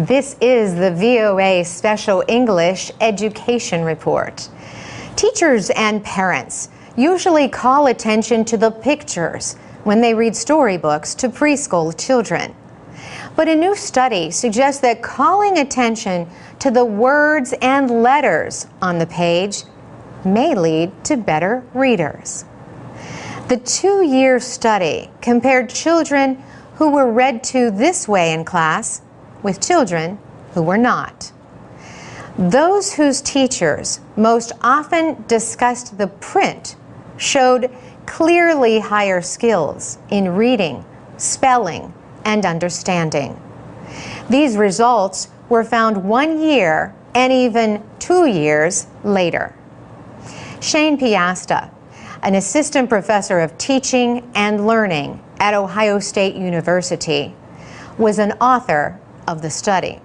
This is the VOA Special English Education Report. Teachers and parents usually call attention to the pictures when they read storybooks to preschool children. But a new study suggests that calling attention to the words and letters on the page may lead to better readers. The 2-year study compared children who were read to this way in class with children who were not. Those whose teachers most often discussed the print showed clearly higher skills in reading, spelling, and understanding. These results were found 1 year and even 2 years later. Shane Piasta, an assistant professor of teaching and learning at Ohio State University, was an author of the study.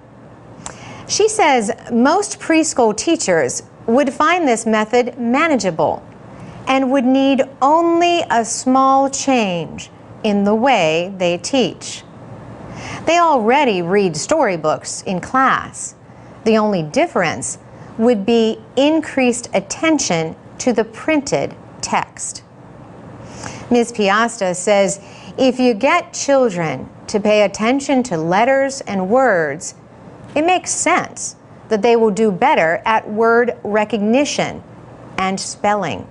She says most preschool teachers would find this method manageable and would need only a small change in the way they teach. They already read storybooks in class. The only difference would be increased attention to the printed text. Ms. Piasta says if you get children to pay attention to letters and words, it makes sense that they will do better at word recognition and spelling.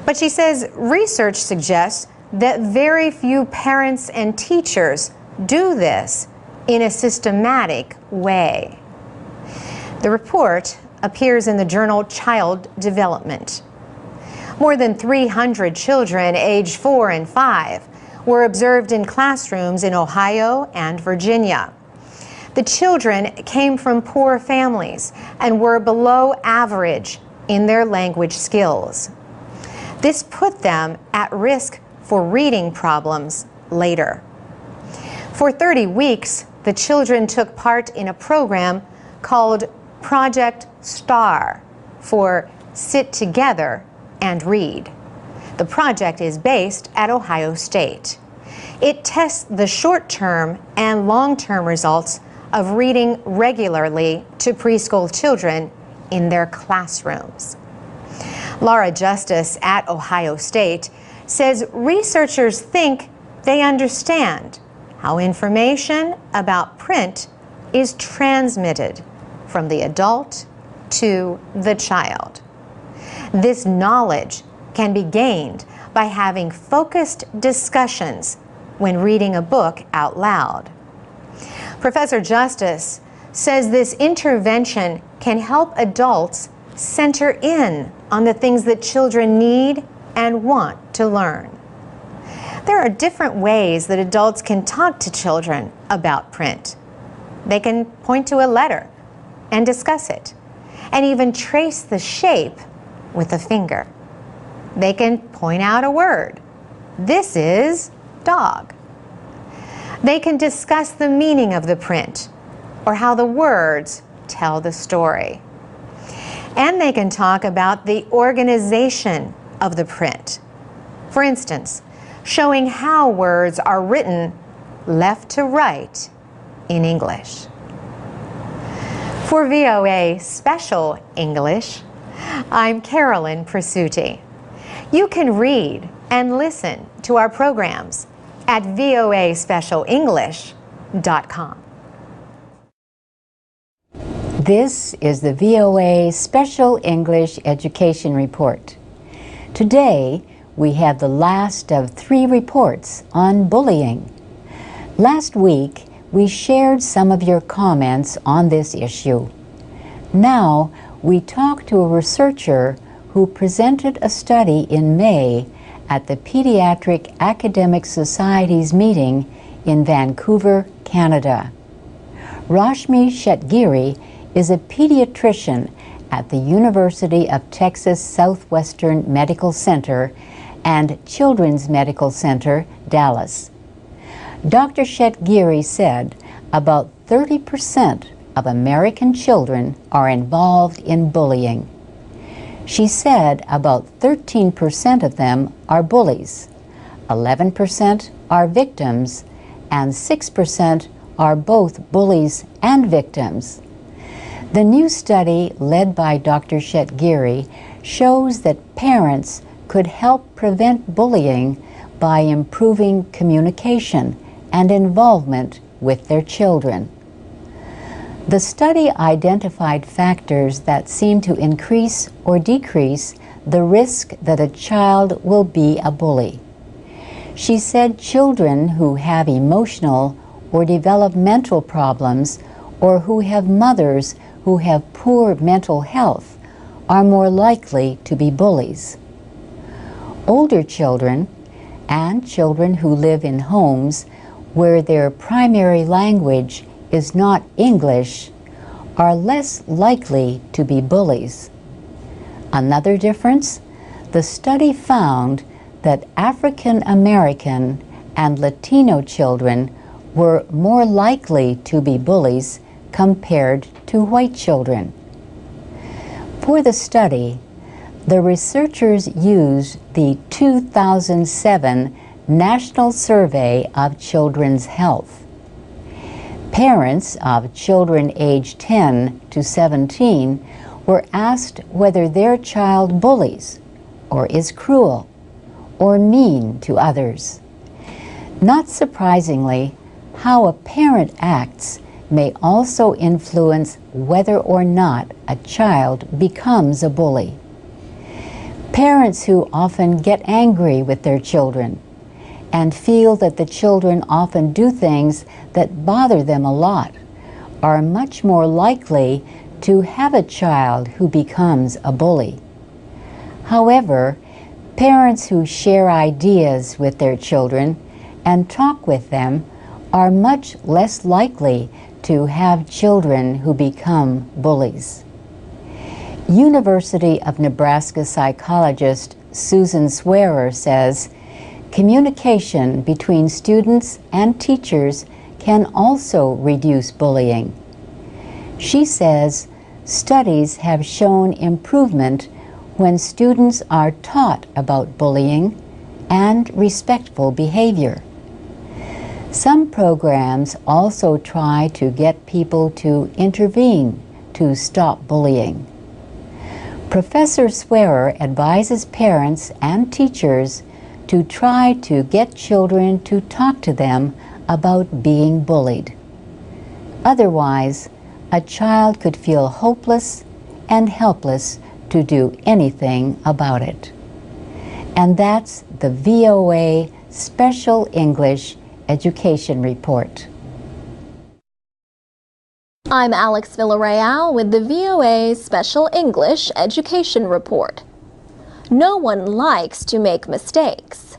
But she says research suggests that very few parents and teachers do this in a systematic way. The report appears in the journal Child Development. More than 300 children aged 4 and 5 were observed in classrooms in Ohio and Virginia. The children came from poor families and were below average in their language skills. This put them at risk for reading problems later. For 30 weeks, the children took part in a program called Project STAR, for Sit Together and Read. The project is based at Ohio State. It tests the short-term and long-term results of reading regularly to preschool children in their classrooms. Laura Justice at Ohio State says researchers think they understand how information about print is transmitted from the adult to the child. This knowledge can be gained by having focused discussions when reading a book out loud. Professor Justice says this intervention can help adults center in on the things that children need and want to learn. There are different ways that adults can talk to children about print. They can point to a letter and discuss it, and even trace the shape with a finger. They can point out a word. This is dog. They can discuss the meaning of the print or how the words tell the story. And they can talk about the organization of the print. For instance, showing how words are written left to right in English. For VOA Special English, I'm Carolyn Presutti. You can read and listen to our programs at voaspecialenglish.com. This is the VOA Special English Education Report. Today, we have the last of 3 reports on bullying. Last week, we shared some of your comments on this issue. Now, we talk to a researcher who presented a study in May at the Pediatric Academic Society's meeting in Vancouver, Canada. Rashmi Shetgiri is a pediatrician at the University of Texas Southwestern Medical Center and Children's Medical Center, Dallas. Dr. Shetgiri said about 30% of American children are involved in bullying. She said about 13% of them are bullies, 11% are victims, and 6% are both bullies and victims. The new study, led by Dr. Shetgiri, shows that parents could help prevent bullying by improving communication and involvement with their children. The study identified factors that seem to increase or decrease the risk that a child will be a bully. She said children who have emotional or developmental problems or who have mothers who have poor mental health are more likely to be bullies. Older children and children who live in homes where their primary language is not English are less likely to be bullies. Another difference, the study found that African American and Latino children were more likely to be bullies compared to white children. For the study, the researchers used the 2007 National Survey of Children's Health. Parents of children aged 10 to 17 were asked whether their child bullies or is cruel or mean to others. Not surprisingly, how a parent acts may also influence whether or not a child becomes a bully. Parents who often get angry with their children and feel that the children often do things that bother them a lot are much more likely to have a child who becomes a bully. However, parents who share ideas with their children and talk with them are much less likely to have children who become bullies. University of Nebraska psychologist Susan Swearer says, communication between students and teachers can also reduce bullying. She says studies have shown improvement when students are taught about bullying and respectful behavior. Some programs also try to get people to intervene to stop bullying. Professor Swearer advises parents and teachers to try to get children to talk to them about being bullied. Otherwise, a child could feel hopeless and helpless to do anything about it. And that's the VOA Special English Education Report. I'm Alex Villarreal with the VOA Special English Education Report. No one likes to make mistakes,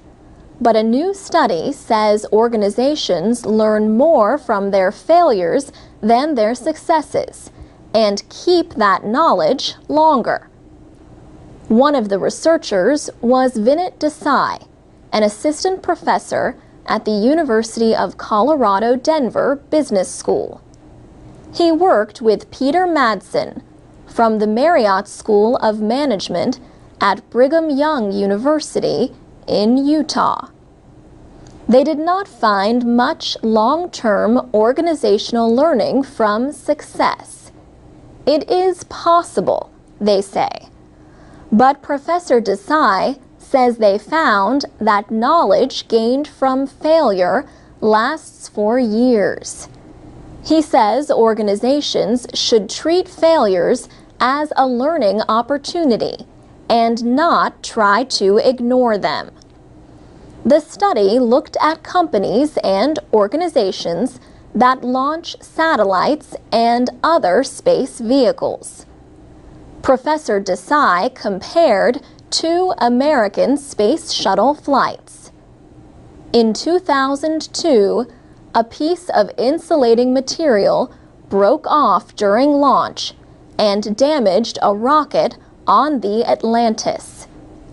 but a new study says organizations learn more from their failures than their successes and keep that knowledge longer. One of the researchers was Vinit Desai, an assistant professor at the University of Colorado Denver Business School. He worked with Peter Madsen from the Marriott School of Management at Brigham Young University in Utah. They did not find much long-term organizational learning from success. It is possible, they say. But Professor Desai says they found that knowledge gained from failure lasts for years. He says organizations should treat failures as a learning opportunity and not try to ignore them. The study looked at companies and organizations that launch satellites and other space vehicles. Professor Desai compared 2 American space shuttle flights. In 2002, a piece of insulating material broke off during launch and damaged a rocket on the Atlantis.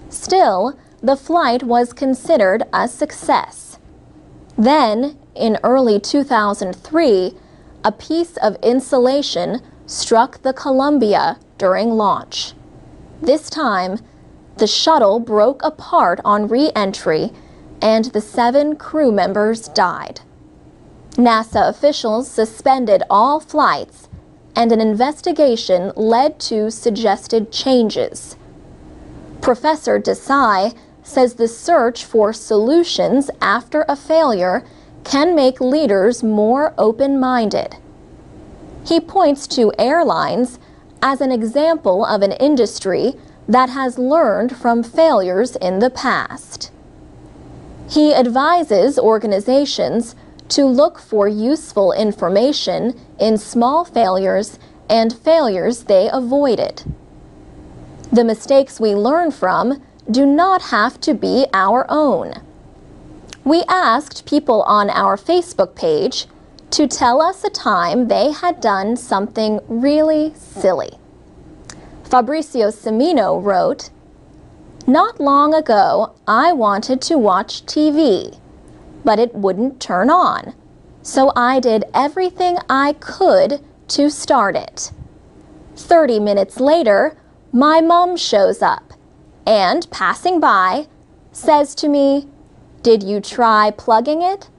Still, the flight was considered a success. Then, in early 2003, a piece of insulation struck the Columbia during launch. This time, the shuttle broke apart on re-entry and the 7 crew members died. NASA officials suspended all flights, and an investigation led to suggested changes. Professor Desai says the search for solutions after a failure can make leaders more open-minded. He points to airlines as an example of an industry that has learned from failures in the past. He advises organizations to look for useful information in small failures and failures they avoided. The mistakes we learn from do not have to be our own. We asked people on our Facebook page to tell us a time they had done something really silly. Fabricio Semino wrote, "Not long ago, I wanted to watch TV, but it wouldn't turn on, so I did everything I could to start it. 30 minutes later, my mom shows up and, passing by, says to me, 'Did you try plugging it?'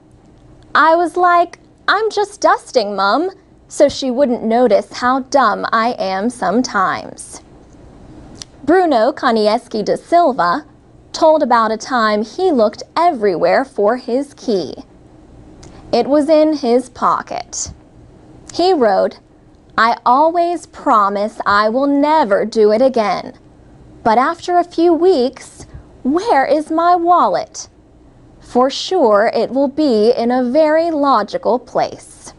I was like, 'I'm just dusting, Mom,' so she wouldn't notice how dumb I am sometimes." Bruno Kanieski da Silva told about a time he looked everywhere for his key. It was in his pocket. He wrote, "I always promise I will never do it again. But after a few weeks, where is my wallet? For sure it will be in a very logical place."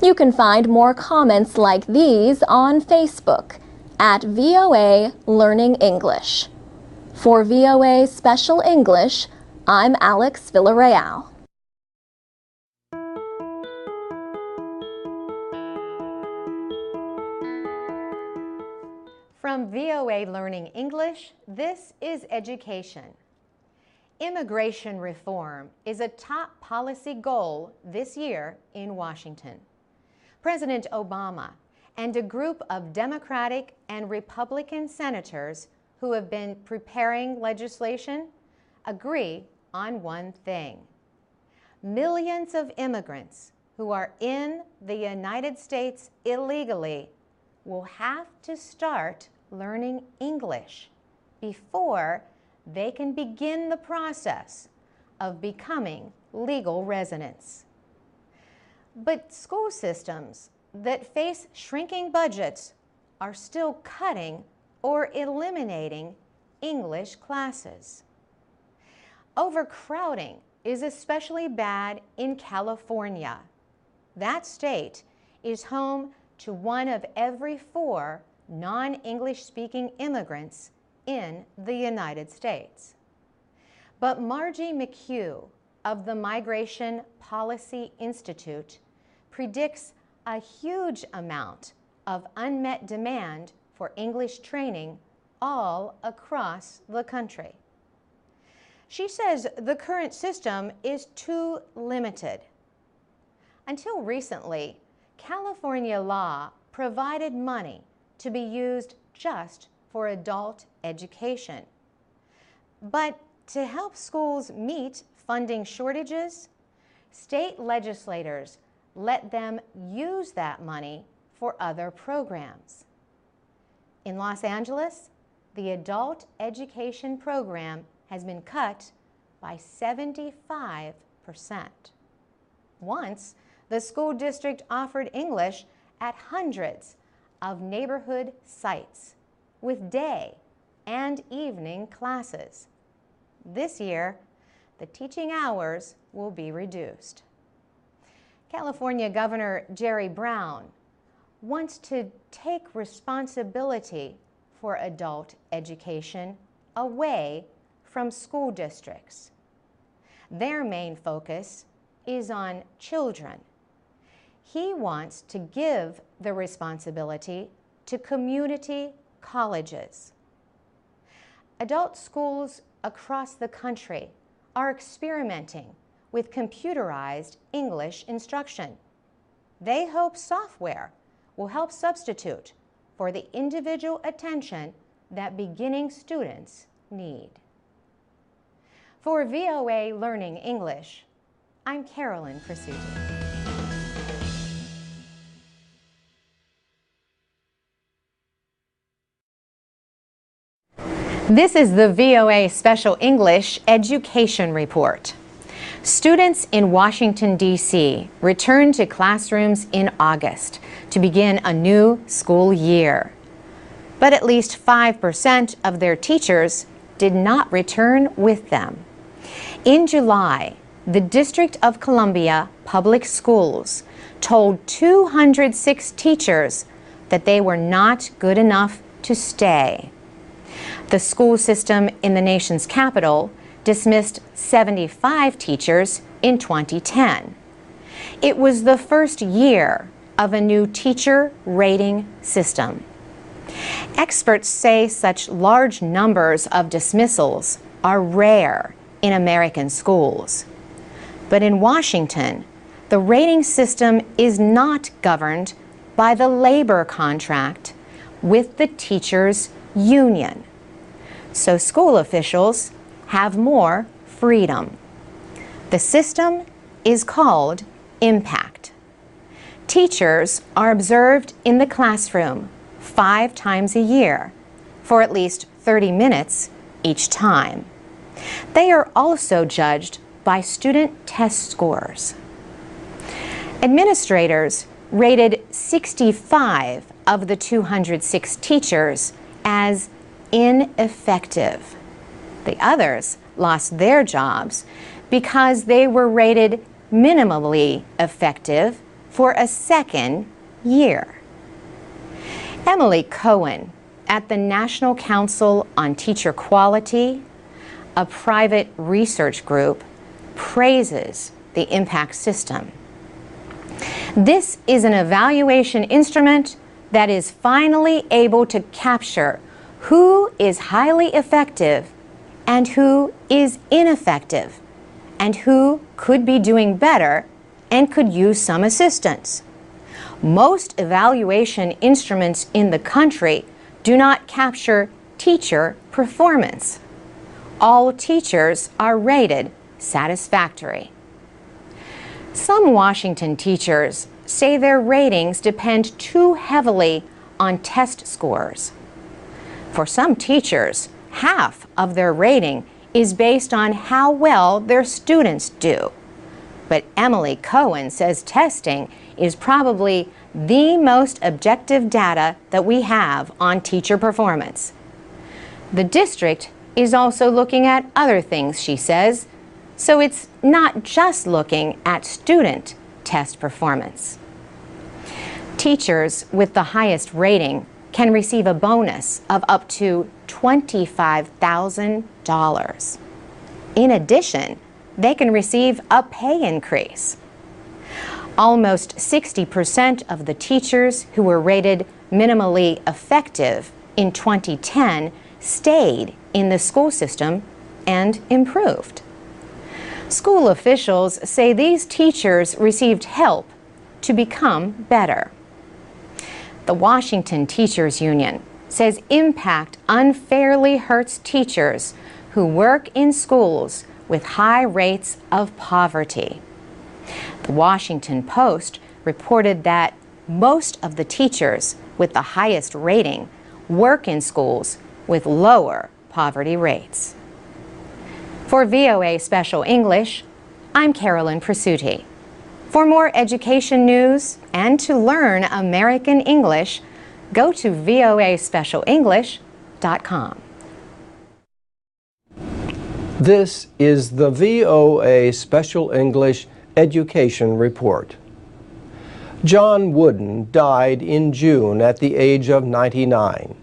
You can find more comments like these on Facebook at VOA Learning English. For VOA Special English, I'm Alex Villarreal. From VOA Learning English, this is Education. Immigration reform is a top policy goal this year in Washington. President Obama and a group of Democratic and Republican senators who have been preparing legislation agree on one thing. Millions of immigrants who are in the United States illegally will have to start learning English before they can begin the process of becoming legal residents. But school systems that face shrinking budgets are still cutting or eliminating English classes. Overcrowding is especially bad in California. That state is home to 1 of every 4 non-English speaking immigrants in the United States. But Margie McHugh of the Migration Policy Institute predicts a huge amount of unmet demand for English training all across the country. She says the current system is too limited. Until recently, California law provided money to be used just for adult education. But to help schools meet funding shortages, state legislators let them use that money for other programs. In Los Angeles, the adult education program has been cut by 75%. Once, the school district offered English at hundreds of neighborhood sites with day and evening classes. This year, the teaching hours will be reduced. California Governor Jerry Brown wants to take responsibility for adult education away from school districts. Their main focus is on children. He wants to give the responsibility to community colleges. Adult schools across the country are experimenting with computerized English instruction. They hope software will help substitute for the individual attention that beginning students need. For VOA Learning English, I'm Carolyn Prasuti. This is the VOA Special English Education Report. Students in Washington, D.C. returned to classrooms in August to begin a new school year. But at least 5% of their teachers did not return with them. In July, the District of Columbia Public Schools told 206 teachers that they were not good enough to stay. The school system in the nation's capital dismissed 75 teachers in 2010. It was the first year of a new teacher rating system. Experts say such large numbers of dismissals are rare in American schools. But in Washington, the rating system is not governed by the labor contract with the teachers' union. So school officials have more freedom. The system is called impact. Teachers are observed in the classroom 5 times a year for at least 30 minutes each time. They are also judged by student test scores. Administrators rated 65 of the 206 teachers as ineffective. The others lost their jobs because they were rated minimally effective for a second year. Emily Cohen at the National Council on Teacher Quality, a private research group, praises the impact system. This is an evaluation instrument that is finally able to capture who is highly effective and who is ineffective, and who could be doing better and could use some assistance. Most evaluation instruments in the country do not capture teacher performance. All teachers are rated satisfactory. Some Washington teachers say their ratings depend too heavily on test scores. For some teachers, half of their rating is based on how well their students do. But Emily Cohen says testing is probably the most objective data that we have on teacher performance. The district is also looking at other things, she says, so it's not just looking at student test performance. Teachers with the highest rating can receive a bonus of up to $25,000. In addition, they can receive a pay increase. Almost 60% of the teachers who were rated minimally effective in 2010 stayed in the school system and improved. School officials say these teachers received help to become better. The Washington Teachers Union says impact unfairly hurts teachers who work in schools with high rates of poverty. The Washington Post reported that most of the teachers with the highest rating work in schools with lower poverty rates. For VOA Special English, I'm Carolyn Prasuti. For more education news and to learn American English, go to voaspecialenglish.com. This is the VOA Special English Education Report. John Wooden died in June at the age of 99.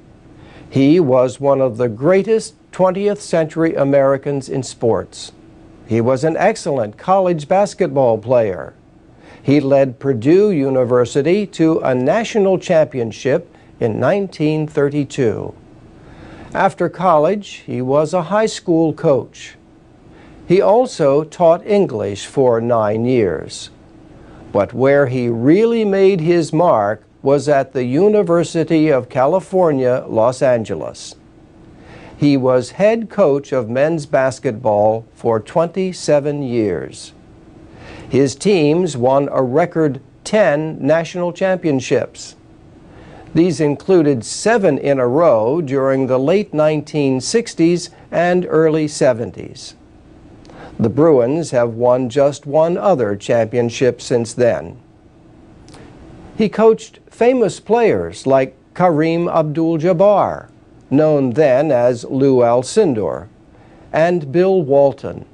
He was one of the greatest 20th century Americans in sports. He was an excellent college basketball player. He led Purdue University to a national championship in 1932. After college, he was a high school coach. He also taught English for 9 years. But where he really made his mark was at the University of California, Los Angeles. He was head coach of men's basketball for 27 years. His teams won a record 10 national championships. These included 7 in a row during the late 1960s and early 70s. The Bruins have won just one other championship since then. He coached famous players like Kareem Abdul-Jabbar, known then as Lou Alcindor, and Bill Walton.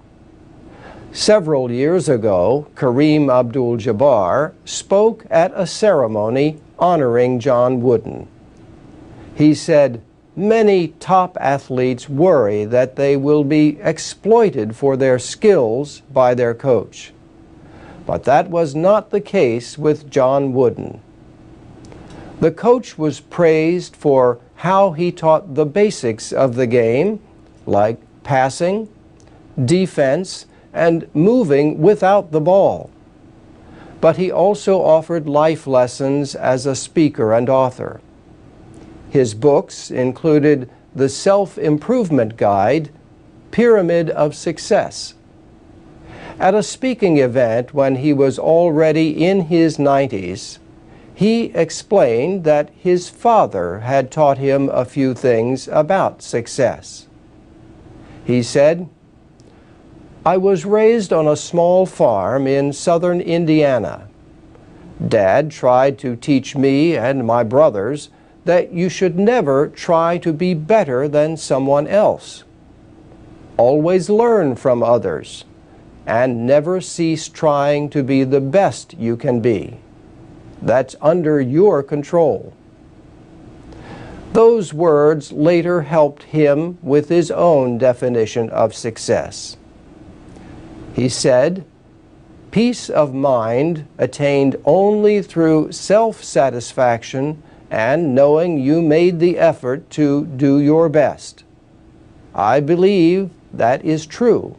Several years ago, Kareem Abdul-Jabbar spoke at a ceremony honoring John Wooden. He said, "Many top athletes worry that they will be exploited for their skills by their coach. But that was not the case with John Wooden. The coach was praised for how he taught the basics of the game, like passing, defense, and moving without the ball. But he also offered life lessons as a speaker and author. His books included the self-improvement guide, Pyramid of Success. At a speaking event when he was already in his 90s, he explained that his father had taught him a few things about success. He said, "I was raised on a small farm in southern Indiana. Dad tried to teach me and my brothers that you should never try to be better than someone else. Always learn from others, and never cease trying to be the best you can be. That's under your control." Those words later helped him with his own definition of success. He said, "Peace of mind attained only through self-satisfaction and knowing you made the effort to do your best. I believe that is true.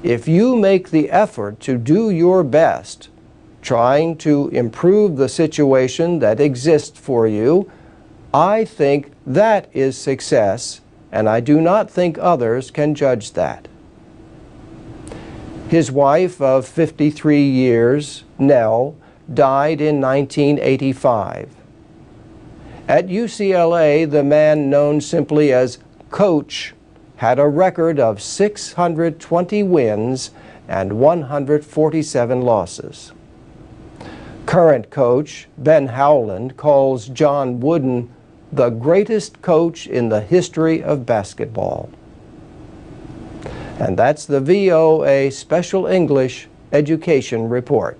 If you make the effort to do your best, trying to improve the situation that exists for you, I think that is success, and I do not think others can judge that." His wife of 53 years, Nell, died in 1985. At UCLA, the man known simply as Coach had a record of 620 wins and 147 losses. Current coach Ben Howland calls John Wooden the greatest coach in the history of basketball. And that's the VOA Special English Education Report.